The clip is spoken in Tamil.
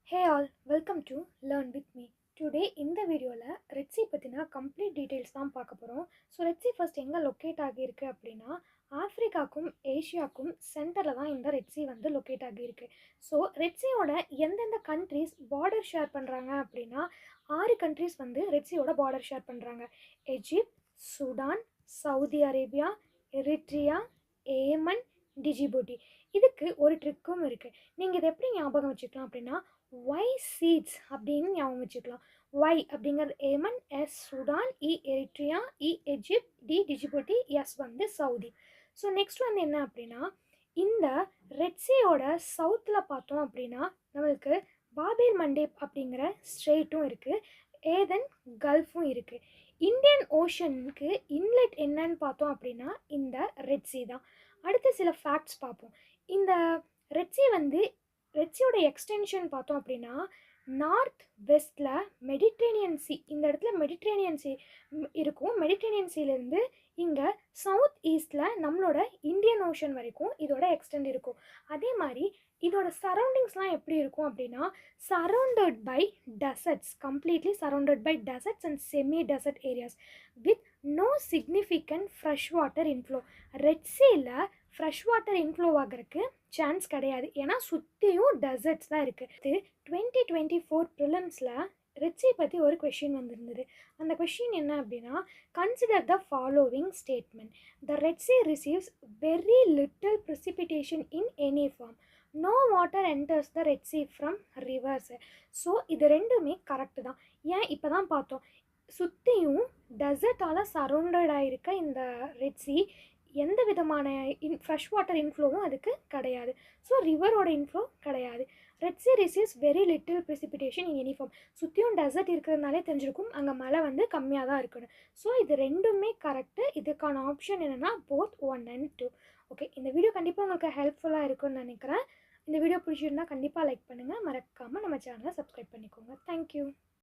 Hey all, welcome to Learn with me. Today இந்த வீடியோவில் ரெட் சி பற்றின கம்ப்ளீட் டீட்டெயில்ஸ் தான் பார்க்க போகிறோம். ஸோ ரெட் சி ஃபர்ஸ்ட் எங்கே லொக்கேட் ஆகியிருக்கு அப்படின்னா ஆஃப்ரிக்காக்கும் ஏஷியாவுக்கும் சென்டரில் தான் இந்த ரெட் சி வந்து லொக்கேட் ஆகியிருக்கு. ஸோ ரெட் சியோட எந்தெந்த கண்ட்ரீஸ் பார்டர் ஷேர் பண்ணுறாங்க அப்படின்னா 6 கண்ட்ரீஸ் வந்து ரெட் சியோட பார்டர் ஷேர் பண்ணுறாங்க. Egypt, Sudan, Saudi Arabia, Eritrea, Yemen, டிஜிபூட்டி. இதுக்கு ஒரு ட்ரிக்கும் இருக்குது. நீங்கள் இதை எப்படி ஞாபகம் வச்சுக்கலாம் அப்படின்னா ஒய் சீட்ஸ் அப்படின்னு ஞாபகம் வச்சுக்கலாம். ஒய் அப்படிங்கிறது ஏமன், எஸ் சூடான், இ எரிட்ரியா, இ எஜிப்ட், டி டிஜிபூட்டி, எஸ் வந்து சவுதி. ஸோ நெக்ஸ்ட் வந்து என்ன அப்படின்னா இந்த ரெட்சியோட சவுத்தில் பார்த்தோம் அப்படின்னா நம்மளுக்கு பாபேல் மண்டேப் அப்படிங்கிற ஸ்ட்ரெயிட்டும் இருக்குது, ஏதன் கல்ஃபும் இருக்குது. இந்தியன் ஓஷனுக்கு இன்லெட் என்னன்னு பார்த்தோம் அப்படின்னா இந்த ரெட் சி தான். அடுத்து சில ஃபேக்ட்ஸ் பார்ப்போம். இந்த ரெட் சி வந்து ரெட்சியோட எக்ஸ்டென்ஷன் பார்த்தோம் அப்படின்னா நார்த் வெஸ்ட்டில் மெடிட்ரேனியன் சி, இந்த இடத்துல மெடிட்ரேனியன் சி இருக்கும். மெடிட்ரேனியன் சீலேருந்து இங்கே சவுத் ஈஸ்டில் நம்மளோட இந்தியன் ஓஷன் வரைக்கும் இதோட எக்ஸ்டெண்ட் இருக்கும். அதே மாதிரி இதோட சரௌண்டிங்ஸ்லாம் எப்படி இருக்கும் அப்படின்னா surrounded by deserts, completely surrounded by deserts and semi desert areas with no significant fresh water inflow. Red சீல ஃப்ரெஷ் வாட்டர் இன்ஃப்ளோ ஆகிறதுக்கு சான்ஸ் கிடையாது, ஏன்னா சுற்றியும் டெசர்ட்ஸ் தான் இருக்குது. 2024 ப்ரிலிம்ஸில் ரெட் சி பற்றி ஒரு கொஷின் வந்திருந்தது. அந்த கொஷின் என்ன அப்படின்னா consider the following statement. The red sea receives very little precipitation in any form. No water enters the red sea from rivers. So இது ரெண்டுமே கரெக்டு தான். ஏன் இப்போ தான் பார்த்தோம், சுற்றியும் டெசர்ட்டால் சரௌண்டடாக இருக்க இந்த ரெட் சி எந்த விதமான ஃப்ரெஷ் வாட்டர் இன்ஃப்ளோவும் அதுக்கு கிடையாது. ஸோ ரிவரோட இன்ஃப்ளோ கிடையாது. Red sea receives very little precipitation in any form. சுற்றியும் டெசர்ட் இருக்கிறதுனாலே தெரிஞ்சிருக்கும் அங்கே மழை வந்து கம்மியாக தான் இருக்கணும். ஸோ இது ரெண்டுமே கரெக்டு. இதுக்கான ஆப்ஷன் என்னென்னா போத் 1 and 2. ஓகே, இந்த வீடியோ கண்டிப்பாக உங்களுக்கு ஹெல்ப்ஃபுல்லாக இருக்கும்னு நினைக்கிறேன். இந்த வீடியோ பிடிச்சிருந்தால் கண்டிப்பாக லைக் பண்ணுங்கள், மறக்காமல் நம்ம சேனலை சப்ஸ்கிரைப் பண்ணிக்கோங்க. தேங்க்யூ.